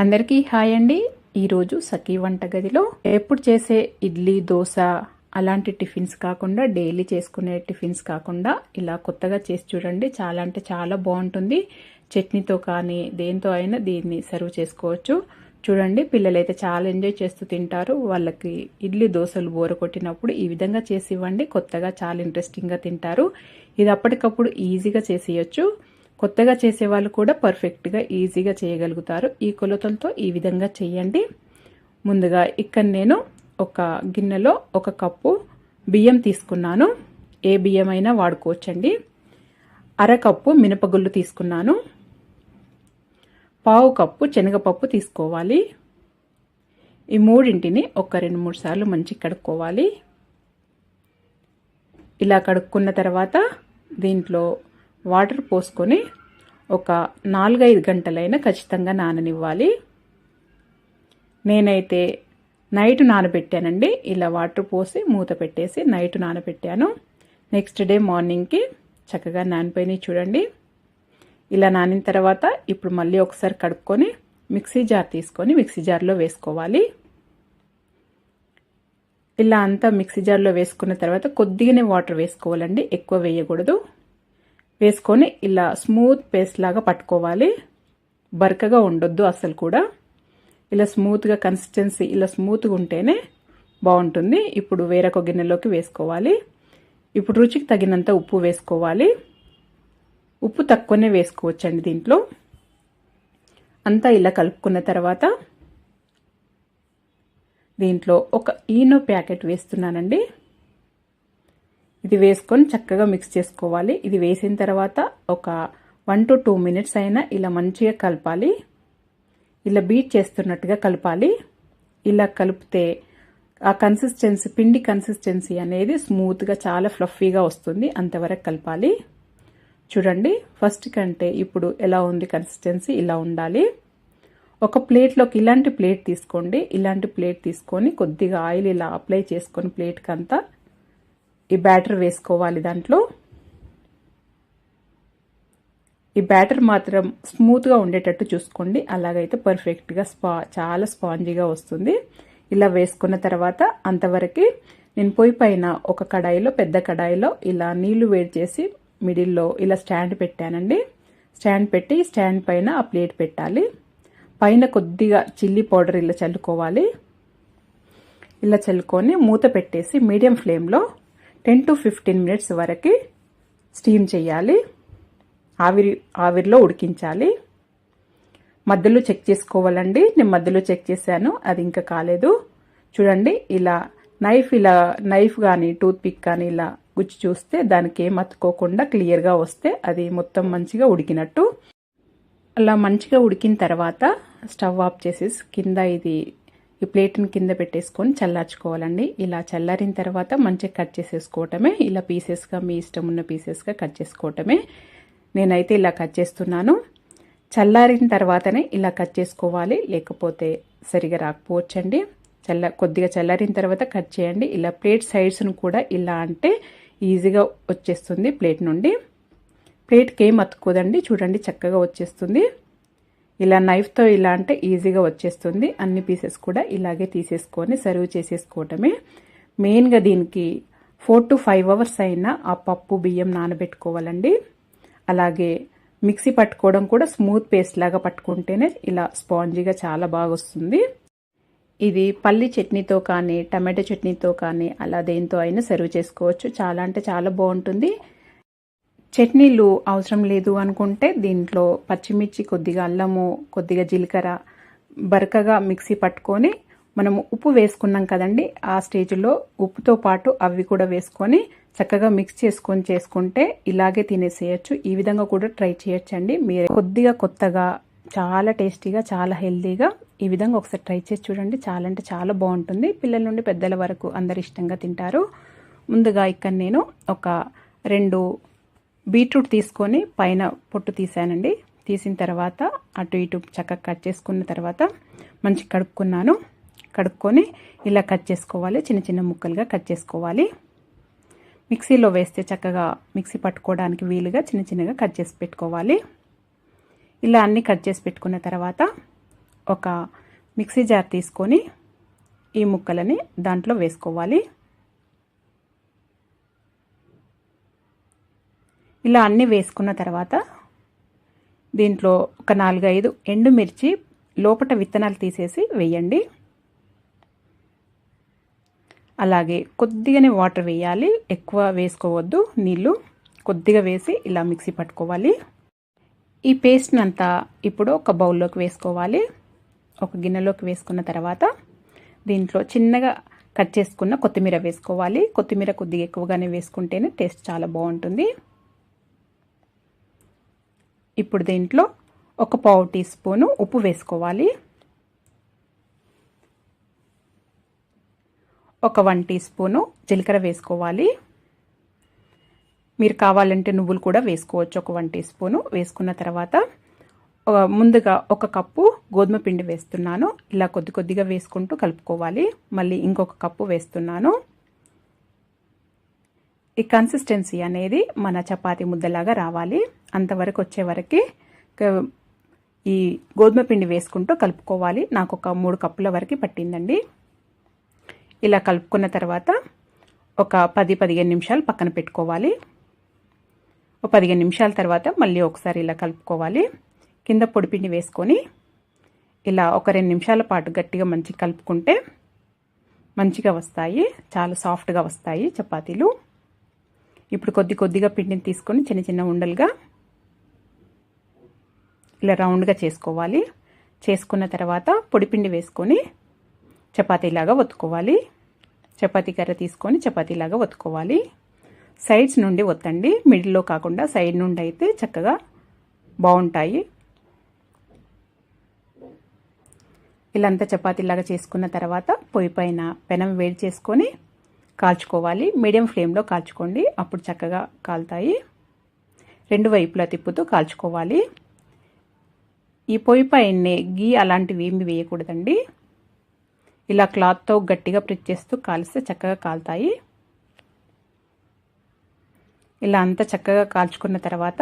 అందరికీ హాయ్ అండి. ఈరోజు సఖీ వంటగదిలో ఎప్పుడు చేసే ఇడ్లీ, దోశ అలాంటి టిఫిన్స్ కాకుండా, డైలీ చేసుకునే టిఫిన్స్ కాకుండా ఇలా కొత్తగా చేసి చూడండి. చాలా అంటే చాలా బాగుంటుంది. చట్నీతో కానీ దేంతో అయినా దీన్ని సర్వ్ చేసుకోవచ్చు. చూడండి, పిల్లలైతే చాలా ఎంజాయ్ చేస్తూ తింటారు. వాళ్ళకి ఇడ్లీ, దోశలు బోర కొట్టినప్పుడు ఈ విధంగా చేసి ఇవ్వండి. కొత్తగా చాలా ఇంట్రెస్టింగ్గా తింటారు. ఇది అప్పటికప్పుడు ఈజీగా చేసేయచ్చు. కొత్తగా చేసేవాళ్ళు కూడా పర్ఫెక్ట్గా ఈజీగా చేయగలుగుతారు. ఈ కొలతలతో ఈ విధంగా చేయండి. ముందుగా ఇక్కడ నేను ఒక గిన్నెలో 1 కప్పు బియ్యం తీసుకున్నాను. ఏ బియ్యం అయినా వాడుకోవచ్చండి. 1/2 కప్పు మినపగుళ్ళు తీసుకున్నాను. 1/2 కప్పు శనగపప్పు తీసుకోవాలి. ఈ మూడింటిని ఒక 2-3 సార్లు మంచిగా కడుక్కోవాలి. ఇలా కడుక్కున్న తర్వాత దీంట్లో వాటర్ పోసుకొని ఒక 4-5 గంటలైనా ఖచ్చితంగా నాననివ్వాలి. నేనైతే నైట్ నానబెట్టానండి. ఇలా వాటర్ పోసి మూత పెట్టేసి నైట్ నానబెట్టాను. నెక్స్ట్ డే మార్నింగ్కి చక్కగా నానిపోయినాయి చూడండి. ఇలా నానిన తర్వాత ఇప్పుడు మళ్ళీ ఒకసారి కడుక్కొని మిక్సీ జార్ తీసుకొని మిక్సీ జార్లో వేసుకోవాలి. ఇలా అంతా మిక్సీ జార్లో వేసుకున్న తర్వాత కొద్దిగానే వాటర్ వేసుకోవాలండి, ఎక్కువ వేయకూడదు. వేసుకొని ఇలా స్మూత్ పేస్ట్ లాగా పట్టుకోవాలి. బరకగా ఉండొద్దు అసలు కూడా. ఇలా స్మూత్గా కన్సిస్టెన్సీ ఇలా స్మూత్గా ఉంటేనే బాగుంటుంది. ఇప్పుడు వేరొక గిన్నెలోకి వేసుకోవాలి. ఇప్పుడు రుచికి తగినంత ఉప్పు వేసుకోవాలి. ఉప్పు తక్కువనే వేసుకోవచ్చండి దీంట్లో. అంతా ఇలా కలుపుకున్న తర్వాత దీంట్లో ఒక ఈనో ప్యాకెట్ వేస్తున్నానండి. ఇది వేసుకొని చక్కగా మిక్స్ చేసుకోవాలి. ఇది వేసిన తర్వాత ఒక 1 to 2 minutes అయినా ఇలా మంచిగా కలపాలి. ఇలా బీట్ చేస్తున్నట్టుగా కలపాలి. ఇలా కలిపితే ఆ కన్సిస్టెన్సీ, పిండి కన్సిస్టెన్సీ అనేది స్మూత్గా చాలా ఫ్లఫీగా వస్తుంది. అంతవరకు కలపాలి. చూడండి, ఫస్ట్ కంటే ఇప్పుడు ఎలా ఉంది కన్సిస్టెన్సీ, ఇలా ఉండాలి. ఒక ప్లేట్లోకి ఇలాంటి ప్లేట్ తీసుకోండి. ఇలాంటి ప్లేట్ తీసుకొని కొద్దిగా ఆయిల్ ఇలా అప్లై చేసుకొని ప్లేట్కి అంతా ఈ బ్యాటర్ వేసుకోవాలి. దాంట్లో ఈ బ్యాటర్ మాత్రం స్మూత్గా ఉండేటట్టు చూసుకోండి. అలాగైతే పర్ఫెక్ట్గా చాలా స్పాంజీగా వస్తుంది. ఇలా వేసుకున్న తర్వాత అంతవరకు నేను పొయ్యి పైన ఒక కడాయిలో, పెద్ద కడాయిలో ఇలా నీళ్లు వేడి చేసి మిడిల్లో ఇలా స్టాండ్ పెట్టానండి. స్టాండ్ పెట్టి స్టాండ్ పైన ఆ ప్లేట్ పెట్టాలి. పైన కొద్దిగా చిల్లీ పౌడర్ ఇలా చల్లుకోవాలి. ఇలా చల్లుకొని మూత పెట్టేసి మీడియం ఫ్లేమ్లో 10 to 15 minutes వరకు స్టీమ్ చేయాలి. ఆవిరిలో ఉడికించాలి. మధ్యలో చెక్ చేసుకోవాలండి. నేను మధ్యలో చెక్ చేశాను, అది ఇంకా కాలేదు. చూడండి, ఇలా నైఫ్ కానీ టూత్ పిక్ కానీ ఇలా గుచ్చి చూస్తే దానికి ఏం అతుక్కోకుండా క్లియర్గా వస్తే అది మొత్తం మంచిగా ఉడికినట్టు. అలా మంచిగా ఉడికిన తర్వాత స్టవ్ ఆఫ్ చేసేసి కింద ఈ ప్లేట్ని కింద పెట్టేసుకొని చల్లార్చుకోవాలండి. ఇలా చల్లారిన తర్వాత మంచిగా కట్ చేసేసుకోవటమే. ఇలా పీసెస్గా మీ ఇష్టం ఉన్న పీసెస్గా కట్ చేసుకోవటమే. నేనైతే ఇలా కట్ చేస్తున్నాను. చల్లారిన తర్వాతనే ఇలా కట్ చేసుకోవాలి, లేకపోతే సరిగా రాకపోవచ్చండి. కొద్దిగా చల్లారిన తర్వాత కట్ చేయండి. ఇలా ప్లేట్ సైడ్స్ను కూడా ఇలా అంటే ఈజీగా వచ్చేస్తుంది ప్లేట్ నుండి. ప్లేట్కి ఏం అతుక్కోదండి. చూడండి, చక్కగా వచ్చేస్తుంది. ఇలా నైఫ్తో ఇలా అంటే ఈజీగా వచ్చేస్తుంది. అన్ని పీసెస్ కూడా ఇలాగే తీసేసుకొని సర్వ్ చేసేసుకోవటమే. మెయిన్గా దీనికి 4 to 5 hours అయినా ఆ పప్పు, బియ్యం నానబెట్టుకోవాలండి. అలాగే మిక్సీ పట్టుకోవడం కూడా స్మూత్ పేస్ట్ లాగా పట్టుకుంటేనే ఇలా స్పాంజీగా చాలా బాగా వస్తుంది. ఇది పల్లి చట్నీతో కానీ, టమాటో చట్నీతో కానీ అలా దేంతో అయినా సర్వ్ చేసుకోవచ్చు. చాలా అంటే చాలా బాగుంటుంది. చట్నీలు అవసరం లేదు అనుకుంటే దీంట్లో పచ్చిమిర్చి, కొద్దిగా అల్లము, కొద్దిగా జీలకర్ర బరకగా మిక్సీ పట్టుకొని మనము ఉప్పు వేసుకున్నాం కదండి, ఆ స్టేజ్లో ఉప్పుతో పాటు అవి కూడా వేసుకొని చక్కగా మిక్స్ చేసుకుంటే ఇలాగే తినేసేయచ్చు. ఈ విధంగా కూడా ట్రై చేయొచ్చండి. మీరు కొద్దిగా కొత్తగా, చాలా టేస్టీగా, చాలా హెల్తీగా ఈ విధంగా ఒకసారి ట్రై చేసి చూడండి. చాలా అంటే చాలా బాగుంటుంది. పిల్లల నుండి పెద్దల వరకు అందరు ఇష్టంగా తింటారు. ముందుగా ఇక్కడ నేను ఒక 2 బీట్రూట్ తీసుకొని పైన పొట్టు తీసానండి. తీసిన తర్వాత అటు ఇటు చక్కగా కట్ చేసుకున్న తర్వాత మంచి కడుక్కొని ఇలా కట్ చేసుకోవాలి. చిన్న చిన్న ముక్కలుగా కట్ చేసుకోవాలి. మిక్సీలో వేస్తే చక్కగా మిక్సీ పట్టుకోవడానికి వీలుగా చిన్న చిన్నగా కట్ చేసి పెట్టుకోవాలి. ఇలా అన్నీ కట్ చేసి పెట్టుకున్న తర్వాత ఒక మిక్సీ జార్ తీసుకొని ఈ ముక్కలని దాంట్లో వేసుకోవాలి. ఇలా అన్నీ వేసుకున్న తర్వాత దీంట్లో ఒక 4-5 ఎండుమిర్చి లోపట విత్తనాలు తీసేసి వేయండి. అలాగే కొద్దిగానే వాటర్ వేయాలి, ఎక్కువ వేసుకోవద్దు. నీళ్ళు కొద్దిగా వేసి ఇలా మిక్సీ పట్టుకోవాలి. ఈ పేస్ట్ని అంతా ఇప్పుడు ఒక బౌల్లోకి వేసుకోవాలి. ఒక గిన్నెలోకి వేసుకున్న తర్వాత దీంట్లో చిన్నగా కట్ చేసుకున్న కొత్తిమీర వేసుకోవాలి. కొత్తిమీర కొద్దిగా ఎక్కువగానే వేసుకుంటేనే టేస్ట్ చాలా బాగుంటుంది. ఇప్పుడు దీంట్లో ఒక పావు టీ స్పూను ఉప్పు వేసుకోవాలి. ఒక 1 టీ స్పూను జీలకర్ర వేసుకోవాలి. మీరు కావాలంటే నువ్వులు కూడా వేసుకోవచ్చు. ఒక 1 టీ స్పూను వేసుకున్న తర్వాత ముందుగా 1 కప్పు గోధుమ పిండి వేస్తున్నాను. ఇలా కొద్దిగా వేసుకుంటూ కలుపుకోవాలి. మళ్ళీ ఇంకొక కప్పు వేస్తున్నాను. ఈ కన్సిస్టెన్సీ అనేది మన చపాతీ ముద్దలాగా రావాలి. అంతవరకు వచ్చే వరకు ఈ గోధుమ పిండి వేసుకుంటూ కలుపుకోవాలి. నాకు ఒక 3 కప్పుల వరకు పట్టిందండి. ఇలా కలుపుకున్న తర్వాత ఒక 10-15 నిమిషాలు పక్కన పెట్టుకోవాలి. ఒక 15 నిమిషాల తర్వాత మళ్ళీ ఒకసారి ఇలా కలుపుకోవాలి. కింద పొడిపిండి వేసుకొని ఇలా ఒక 2 నిమిషాల పాటు గట్టిగా మంచిగా కలుపుకుంటే మంచిగా వస్తాయి. చాలా సాఫ్ట్గా వస్తాయి చపాతీలు. ఇప్పుడు కొద్దిగా పిండిని తీసుకొని చిన్న ఉండలుగా ఇలా రౌండ్గా చేసుకోవాలి. చేసుకున్న తర్వాత పొడిపిండి వేసుకొని చపాతీలాగా ఒత్తుకోవాలి. చపాతీ కర్ర తీసుకొని చపాతీలాగా ఒత్తుకోవాలి. సైడ్స్ నుండి ఒత్తండి, మిడిల్లో కాకుండా సైడ్ నుండి అయితే చక్కగా బాగుంటాయి. ఇలా అంతా చపాతీలాగా చేసుకున్న తర్వాత పొయ్యి పైన పెనం వేడి చేసుకొని కాల్చుకోవాలి. మీడియం ఫ్లేమ్లో కాల్చుకోండి, అప్పుడు చక్కగా కాలుతాయి. 2 వైపులా తిప్పుతూ కాల్చుకోవాలి. ఈ పొయ్యి పైనే గీ అలాంటివి ఏమి వేయకూడదండి. ఇలా క్లాత్తో గట్టిగా ప్రెస్ చేస్తూ కాలిస్తే చక్కగా కాలుతాయి. ఇలా అంతా చక్కగా కాల్చుకున్న తర్వాత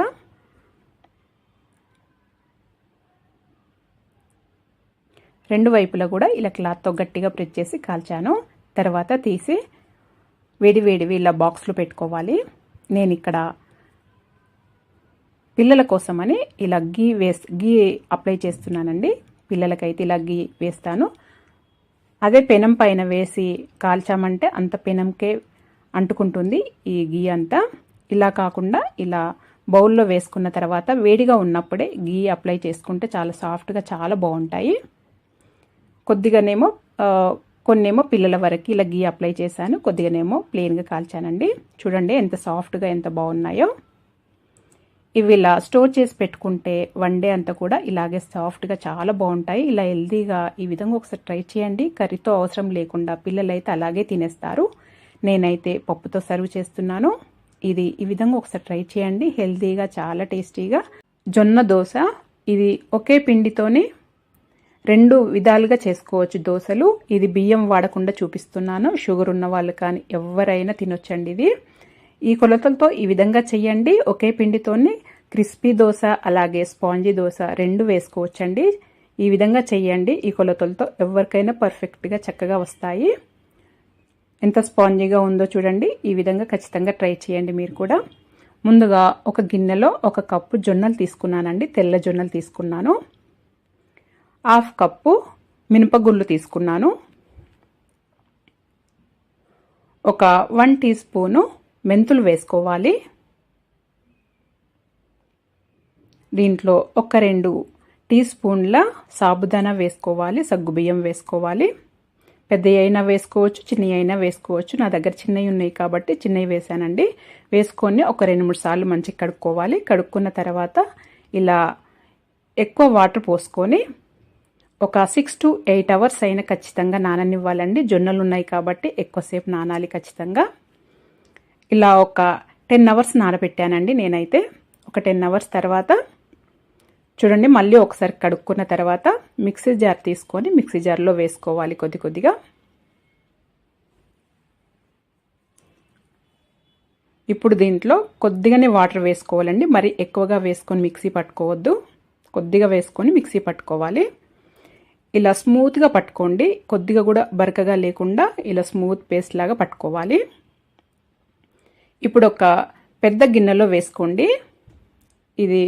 రెండు వైపులా కూడా ఇలా క్లాత్తో గట్టిగా ప్రెస్ చేసి కాల్చాను. తర్వాత తీసి వేడివి ఇలా బాక్స్లో పెట్టుకోవాలి. నేను ఇక్కడ పిల్లల కోసమని ఇలా గీ అప్లై చేస్తున్నానండి. పిల్లలకైతే ఇలా గీ వేస్తాను. అదే పెనం పైన వేసి కాల్చామంటే అంత పెనంకే అంటుకుంటుంది ఈ గీ అంతా. ఇలా కాకుండా ఇలా బౌల్లో వేసుకున్న తర్వాత వేడిగా ఉన్నప్పుడే గీ అప్లై చేసుకుంటే చాలా సాఫ్ట్గా చాలా బాగుంటాయి. కొద్దిగానేమో కొన్నేమో పిల్లల వరకు ఇలా గీ అప్లై చేశాను, కొద్దిగానేమో ప్లెయిన్గా కాల్చానండి. చూడండి ఎంత సాఫ్ట్గా ఎంత బాగున్నాయో. ఇవి ఇలా స్టోర్ చేసి పెట్టుకుంటే 1 డే అంతా కూడా ఇలాగే సాఫ్ట్గా చాలా బాగుంటాయి. ఇలా హెల్తీగా ఈ విధంగా ఒకసారి ట్రై చేయండి. కర్రీతో అవసరం లేకుండా పిల్లలైతే అలాగే తినేస్తారు. నేనైతే పప్పుతో సర్వ్ చేస్తున్నాను. ఇది ఈ విధంగా ఒకసారి ట్రై చేయండి. హెల్తీగా చాలా టేస్టీగా జొన్న దోశ. ఇది ఒకే పిండితోని 2 విధాలుగా చేసుకోవచ్చు దోశలు. ఇది బియ్యం వాడకుండా చూపిస్తున్నాను. షుగర్ ఉన్న వాళ్ళు కానీ ఎవరైనా తినొచ్చండి. ఇది ఈ కొలతలతో ఈ విధంగా చెయ్యండి. ఒకే పిండితోని క్రిస్పీ దోశ అలాగే స్పాంజీ దోశ 2 వేసుకోవచ్చండి. ఈ విధంగా చెయ్యండి. ఈ కొలతలతో ఎవరికైనా పర్ఫెక్ట్గా చక్కగా వస్తాయి. ఎంత స్పాంజీగా ఉందో చూడండి. ఈ విధంగా ఖచ్చితంగా ట్రై చేయండి మీరు కూడా. ముందుగా ఒక గిన్నెలో 1 కప్పు జొన్నలు తీసుకున్నానండి. తెల్ల జొన్నలు తీసుకున్నాను. 1/2 కప్పు మినపగుళ్ళు తీసుకున్నాను. ఒక 1 టీ స్పూను మెంతులు వేసుకోవాలి. దీంట్లో ఒక 2 టీ స్పూన్ల సాబుదానా వేసుకోవాలి. సగ్గుబియ్యం వేసుకోవాలి. పెద్దవి అయినా వేసుకోవచ్చు, చిన్నవి అయినా వేసుకోవచ్చు. నా దగ్గర చిన్నవి ఉన్నాయి కాబట్టి చిన్నవి వేసానండి. వేసుకొని ఒక 2-3 సార్లు మంచిగా కడుక్కోవాలి. కడుక్కున్న తర్వాత ఇలా ఎక్కువ వాటర్ పోసుకొని ఒక 6 to 8 అవర్స్ అయినా ఖచ్చితంగా నాననివ్వాలండి. జొన్నలు ఉన్నాయి కాబట్టి ఎక్కువసేపు నానాలి ఖచ్చితంగా. ఇలా ఒక 10 అవర్స్ నానబెట్టానండి నేనైతే. ఒక 10 అవర్స్ తర్వాత చూడండి మళ్ళీ ఒకసారి కడుక్కున్న తర్వాత మిక్సీ జార్ తీసుకొని మిక్సీ జార్లో వేసుకోవాలి కొద్దిగా. ఇప్పుడు దీంట్లో కొద్దిగానే వాటర్ వేసుకోవాలండి. మరి ఎక్కువగా వేసుకొని మిక్సీ పట్టుకోవద్దు. కొద్దిగా వేసుకొని మిక్సీ పట్టుకోవాలి. ఇలా స్మూత్గా పట్టుకోండి, కొద్దిగా కూడా బరకగా లేకుండా ఇలా స్మూత్ పేస్ట్ లాగా పట్టుకోవాలి. ఇప్పుడు ఒక పెద్ద గిన్నెలో వేసుకోండి. ఇది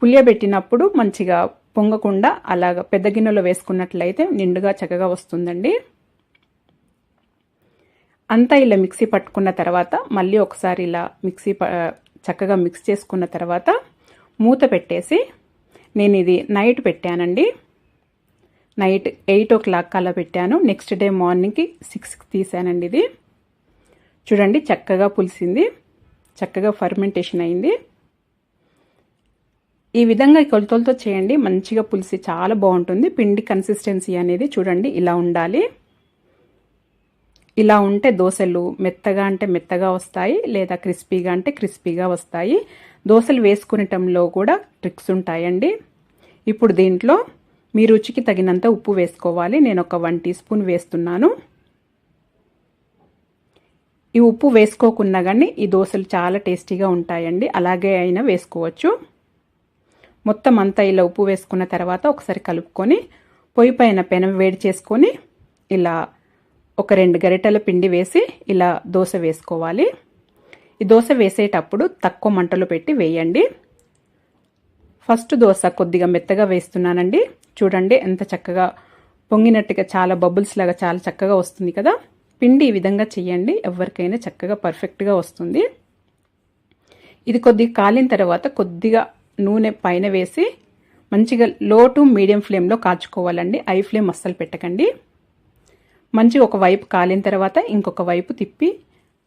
పులియబెట్టినప్పుడు మంచిగా పొంగకుండా అలాగ పెద్ద గిన్నెలో వేసుకున్నట్లయితే నిండుగా చక్కగా వస్తుందండి. అంతా ఇలా మిక్సీ పట్టుకున్న తర్వాత మళ్ళీ ఒకసారి ఇలా చక్కగా మిక్స్ చేసుకున్న తర్వాత మూత పెట్టేసి, నేను ఇది నైట్ పెట్టానండి. నైట్ 8 o'clock అలా పెట్టాను. నెక్స్ట్ డే మార్నింగ్కి 6కి తీసానండి. ఇది చూడండి చక్కగా పులిసింది, చక్కగా ఫర్మెంటేషన్ అయింది. ఈ విధంగా కొలతలతో చేయండి, మంచిగా పులిసి చాలా బాగుంటుంది. పిండి కన్సిస్టెన్సీ అనేది చూడండి ఇలా ఉండాలి. ఇలా ఉంటే దోశలు మెత్తగా అంటే మెత్తగా వస్తాయి, లేదా క్రిస్పీగా అంటే క్రిస్పీగా వస్తాయి. దోశలు వేసుకునేటంలో కూడా ట్రిక్స్ ఉంటాయండి. ఇప్పుడు దీంట్లో మీ రుచికి తగినంత ఉప్పు వేసుకోవాలి. నేను ఒక 1 teaspoon వేస్తున్నాను. ఈ ఉప్పు వేసుకోకున్నా కానీ ఈ దోశలు చాలా టేస్టీగా ఉంటాయండి, అలాగే అయినా వేసుకోవచ్చు. మొత్తం అంతా ఇలా ఉప్పు వేసుకున్న తర్వాత ఒకసారి కలుపుకొని పొయ్యి పైన పెనం వేడి చేసుకొని ఇలా ఒక 2 గరిటెల పిండి వేసి ఇలా దోశ వేసుకోవాలి. ఈ దోశ వేసేటప్పుడు తక్కువ మంటలో పెట్టి వేయండి. ఫస్ట్ దోశ కొద్దిగా మెత్తగా వేస్తున్నానండి. చూడండి ఎంత చక్కగా పొంగినట్టుగా చాలా బబుల్స్ లాగా చాలా చక్కగా వస్తుంది కదా. పిండి ఈ విధంగా చేయండి, ఎవరికైనా చక్కగా పర్ఫెక్ట్గా వస్తుంది. ఇది కొద్దిగా కాలిన తర్వాత కొద్దిగా నూనె పైన వేసి మంచిగా లో టు మీడియం ఫ్లేమ్లో కాల్చుకోవాలండి. హై ఫ్లేమ్ అస్సలు పెట్టకండి. మంచిగా ఒక వైపు కాలిన తర్వాత ఇంకొక వైపు తిప్పి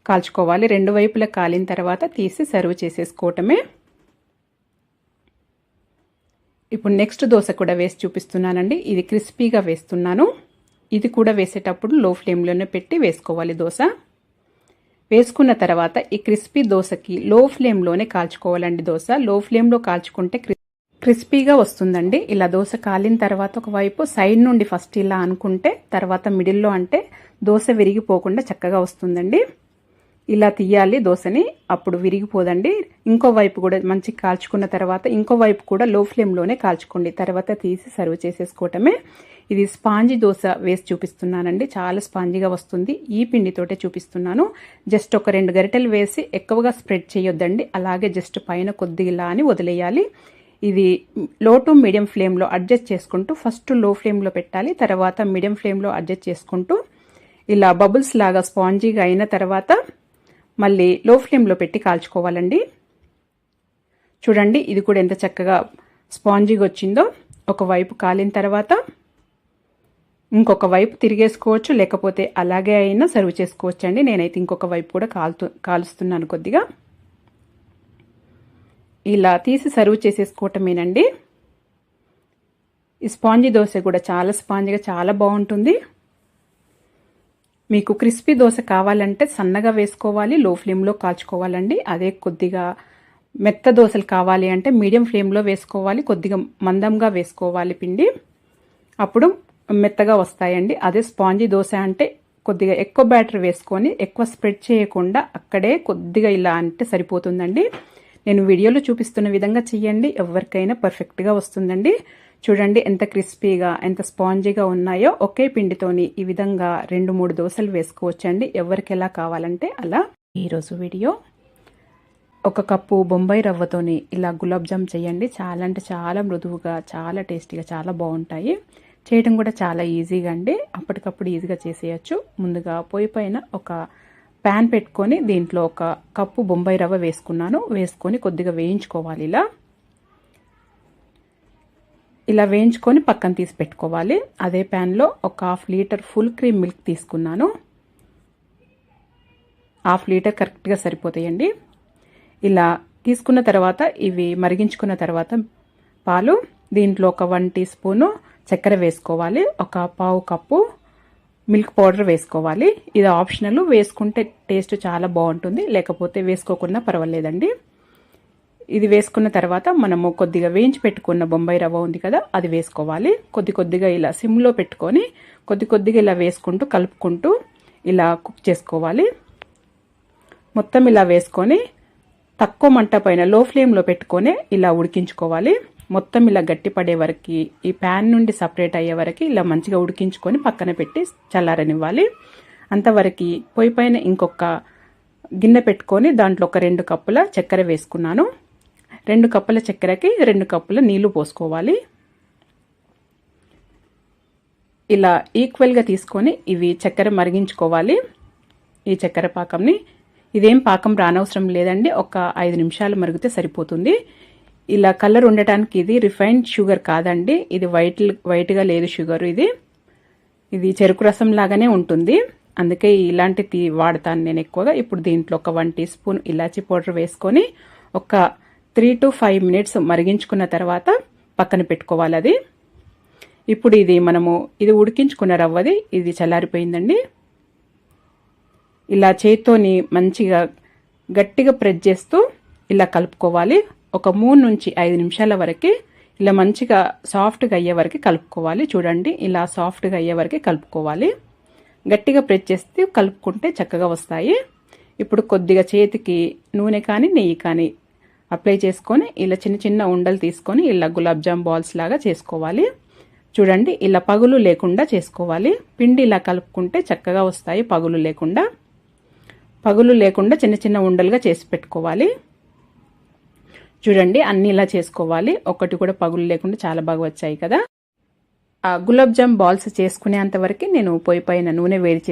కాల్చుకోవాలి. 2 వైపులా కాలిన తర్వాత తీసి సర్వ్ చేసేసుకోవటమే. ఇప్పుడు నెక్స్ట్ దోశ కూడా వేసి చూపిస్తున్నానండి. ఇది క్రిస్పీగా వేస్తున్నాను. ఇది కూడా వేసేటప్పుడు లో ఫ్లేమ్లోనే పెట్టి వేసుకోవాలి. దోశ వేసుకున్న తర్వాత ఈ క్రిస్పీ దోశకి లో ఫ్లేమ్లోనే కాల్చుకోవాలండి. దోశ లో ఫ్లేమ్లో కాల్చుకుంటే క్రిస్పీగా వస్తుందండి. ఇలా దోశ కాలిన తర్వాత ఒకవైపు సైడ్ నుండి ఫస్ట్ ఇలా అనుకుంటే తర్వాత మిడిల్లో అంటే దోశ విరిగిపోకుండా చక్కగా వస్తుందండి. ఇలా తీయాలి దోశని, అప్పుడు విరిగిపోదండి. ఇంకో వైపు కూడా మంచి కాల్చుకున్న తర్వాత ఇంకో వైపు కూడా లో ఫ్లేమ్లోనే కాల్చుకోండి. తర్వాత తీసి సర్వ్ చేసేసుకోవటమే. ఇది స్పాంజీ దోశ వేసి చూపిస్తున్నానండి, చాలా స్పాంజీగా వస్తుంది. ఈ పిండితోటే చూపిస్తున్నాను. జస్ట్ ఒక 2 గరిటెలు వేసి ఎక్కువగా స్ప్రెడ్ చేయొద్దండి, అలాగే జస్ట్ పైన కొద్దిగా ఇలా అని వదిలేయాలి. ఇది లో టు మీడియం ఫ్లేమ్లో అడ్జస్ట్ చేసుకుంటూ ఫస్ట్ లో ఫ్లేమ్లో పెట్టాలి, తర్వాత మీడియం ఫ్లేమ్లో అడ్జస్ట్ చేసుకుంటూ ఇలా బబుల్స్ లాగా స్పాంజీగా అయిన తర్వాత మళ్ళీ లో ఫ్లేమ్లో పెట్టి కాల్చుకోవాలండి. చూడండి ఇది కూడా ఎంత చక్కగా స్పాంజీగా వచ్చిందో. ఒకవైపు కాలిన తర్వాత ఇంకొక వైపు తిరిగేసుకోవచ్చు, లేకపోతే అలాగే అయినా సర్వ్ చేసుకోవచ్చు అండి. నేనైతే ఇంకొక వైపు కూడా కాలుస్తున్నాను కొద్దిగా. ఇలా తీసి సర్వ్ చేసేసుకోవటమేనండి. ఈ స్పాంజీ దోశ కూడా చాలా స్పాంజీగా చాలా బాగుంటుంది. మీకు క్రిస్పీ దోశ కావాలంటే సన్నగా వేసుకోవాలి, లో ఫ్లేమ్లో కాల్చుకోవాలండి. అదే కొద్దిగా మెత్త దోశలు కావాలి అంటే మీడియం ఫ్లేమ్లో వేసుకోవాలి, కొద్దిగా మందంగా వేసుకోవాలి పిండి, అప్పుడు మెత్తగా వస్తాయండి. అదే స్పాంజీ దోశ అంటే కొద్దిగా ఎక్కువ బ్యాటర్ వేసుకొని ఎక్కువ స్ప్రెడ్ చేయకుండా అక్కడే కొద్దిగా ఇలా అంటే సరిపోతుందండి. నేను వీడియోలో చూపిస్తున్న విధంగా చెయ్యండి, ఎవరికైనా పర్ఫెక్ట్గా వస్తుందండి. చూడండి ఎంత క్రిస్పీగా ఎంత స్పాంజీగా ఉన్నాయో. ఒకే పిండితోని ఈ విధంగా 2-3 దోశలు వేసుకోవచ్చండి, ఎవరికి ఎలా కావాలంటే అలా. ఈరోజు వీడియో 1 కప్పు బొంబాయి రవ్వతోని ఇలా గులాబ్ జామ్ చేయండి. చాలా అంటే చాలా మృదువుగా చాలా టేస్టీగా చాలా బాగుంటాయి. చేయడం కూడా చాలా ఈజీగా అండి, అప్పటికప్పుడు ఈజీగా చేసేయచ్చు. ముందుగా పొయ్యి పైన ఒక ప్యాన్ పెట్టుకొని దీంట్లో 1 కప్పు బొంబాయి రవ్వ వేసుకున్నాను. వేసుకొని కొద్దిగా వేయించుకోవాలి. ఇలా వేయించుకొని పక్కన తీసి పెట్టుకోవాలి. అదే ప్యాన్లో 1/2 లీటర్ ఫుల్ క్రీమ్ మిల్క్ తీసుకున్నాను. 1/2 లీటర్ కరెక్ట్గా సరిపోతాయండి. ఇలా తీసుకున్న తర్వాత ఇవి మరిగించుకున్న తర్వాత పాలు దీంట్లో ఒక 1 teaspoon చక్కెర వేసుకోవాలి. 1/4 కప్పు మిల్క్ పౌడర్ వేసుకోవాలి. ఇది ఆప్షనల్, వేసుకుంటే టేస్ట్ చాలా బాగుంటుంది, లేకపోతే వేసుకోకుండా పర్వాలేదండి. ఇది వేసుకున్న తర్వాత మనము కొద్దిగా వేయించి పెట్టుకున్న బొంబాయి రవ్వ ఉంది కదా, అది వేసుకోవాలి. కొద్దిగా ఇలా సిమ్లో పెట్టుకొని కొద్దిగా ఇలా వేసుకుంటూ కలుపుకుంటూ ఇలా కుక్ చేసుకోవాలి. మొత్తం ఇలా వేసుకొని తక్కువ మంట పైన లో ఫ్లేమ్లో పెట్టుకొని ఇలా ఉడికించుకోవాలి. మొత్తం ఇలా గట్టి పడే వరకు, ఈ ప్యాన్ నుండి సపరేట్ అయ్యే వరకు ఇలా మంచిగా ఉడికించుకొని పక్కన పెట్టి చల్లారనివ్వాలి. అంతవరకు పొయ్యి పైన ఇంకొక గిన్నె పెట్టుకొని దాంట్లో ఒక 2 కప్పుల చక్కెర వేసుకున్నాను. 2 కప్పుల చక్కెరకి 2 కప్పుల నీళ్లు పోసుకోవాలి. ఇలా ఈక్వల్గా తీసుకొని ఇవి చక్కెర మరిగించుకోవాలి. ఈ చక్కెర పాకంని, ఇదేం పాకం రానవసరం లేదండి, ఒక 5 నిమిషాలు మరిగితే సరిపోతుంది. ఇలా కలర్ ఉండటానికి ఇది రిఫైన్డ్ షుగర్ కాదండి, ఇది వైట్గా లేదు షుగర్, ఇది చెరుకు రసం లాగానే ఉంటుంది. అందుకే ఇలాంటిది వాడతాను నేను ఎక్కువగా. ఇప్పుడు దీంట్లో ఒక 1 టీ స్పూన్ ఇలాచీ పౌడర్ వేసుకొని ఒక 3 to 5 మినిట్స్ మరిగించుకున్న తర్వాత పక్కన పెట్టుకోవాలి అది. ఇప్పుడు ఇది ఉడికించుకున్న రవ్వది, ఇది చల్లారిపోయిందండి. ఇలా చేత్తోని మంచిగా గట్టిగా ప్రెస్ చేస్తూ ఇలా కలుపుకోవాలి. ఒక 3 నుంచి 5 నిమిషాల వరకు ఇలా మంచిగా సాఫ్ట్గా అయ్యే వరకు కలుపుకోవాలి. చూడండి, ఇలా సాఫ్ట్గా అయ్యే వరకు కలుపుకోవాలి. గట్టిగా ప్రెస్ చేస్తే కలుపుకుంటే చక్కగా వస్తాయి. ఇప్పుడు కొద్దిగా చేతికి నూనె కానీ నెయ్యి కానీ అప్లై చేసుకొని ఇలా చిన్న చిన్న ఉండలు తీసుకొని ఇలా గులాబ్ జామ్ బాల్స్ లాగా చేసుకోవాలి. చూడండి, ఇలా పగులు లేకుండా చేసుకోవాలి. పిండి ఇలా కలుపుకుంటే చక్కగా వస్తాయి. పగులు లేకుండా చిన్న చిన్న ఉండలుగా చేసి పెట్టుకోవాలి. చూడండి, అన్ని ఇలా చేసుకోవాలి. ఒకటి కూడా పగులు లేకుండా చాలా బాగా వచ్చాయి కదా. ఆ గులాబ్ జామ్ బాల్స్ చేసుకునేంత వరకు నేను పొయ్యి పైన నూనె వేడి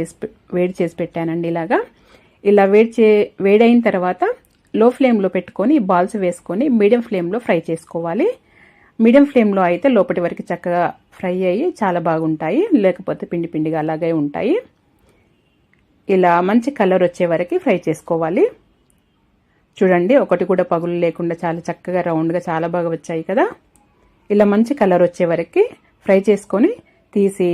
చేసి పెట్టానండి. ఇలా వేడైన తర్వాత లో ఫ్లేమ్లో పెట్టుకొని బాల్స్ వేసుకొని మీడియం ఫ్లేమ్లో ఫ్రై చేసుకోవాలి. మీడియం ఫ్లేమ్లో అయితే లోపటి వరకు చక్కగా ఫ్రై అయ్యి చాలా బాగుంటాయి, లేకపోతే పిండి పిండిగా అలాగే ఉంటాయి. ఇలా మంచి కలర్ వచ్చే వరకు ఫ్రై చేసుకోవాలి. చూడండి, ఒకటి కూడా పగులు లేకుండా చాలా చక్కగా రౌండ్గా చాలా బాగా వచ్చాయి కదా. ఇలా మంచి కలర్ వచ్చే వరకు ఫ్రై చేసుకొని తీసి,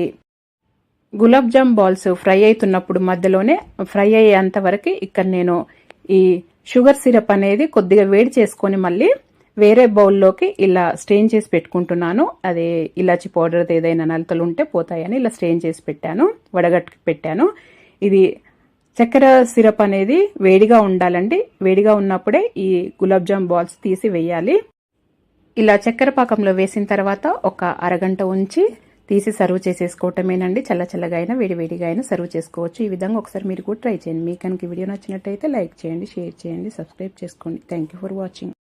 గులాబ్ జామ్ బాల్స్ ఫ్రై అవుతున్నప్పుడు మధ్యలోనే ఫ్రై అయ్యేంత వరకు ఇక్కడ నేను ఈ షుగర్ సిరప్ అనేది కొద్దిగా వేడి చేసుకొని మళ్ళీ వేరే బౌల్లోకి ఇలా స్ట్రెయిన్ చేసి పెట్టుకుంటున్నాను. అదే ఇలాచి పౌడర్ ఏదైనా నలతలు ఉంటే పోతాయని ఇలా స్ట్రెయిన్ చేసి పెట్టాను, వడగట్టుకు పెట్టాను. ఇది చక్కెర సిరప్ అనేది వేడిగా ఉండాలండి. వేడిగా ఉన్నప్పుడే ఈ గులాబ్ జామ్ బాల్స్ తీసి వేయాలి. ఇలా చక్కెర పాకంలో వేసిన తర్వాత ఒక అరగంట ఉంచి తీసి సర్వ్ చేసేసుకోవటమేనండి. చల్లగా అయినా వేడిగా అయినా సర్వ్ చేసుకోవచ్చు. ఈ విధంగా ఒకసారి మీరు కూడా ట్రై చేయండి. మీకు కనుక వీడియో నచ్చినట్టయితే లైక్ చేయండి, షేర్ చేయండి, సబ్స్క్రైబ్ చేసుకోండి. Thank you for watching.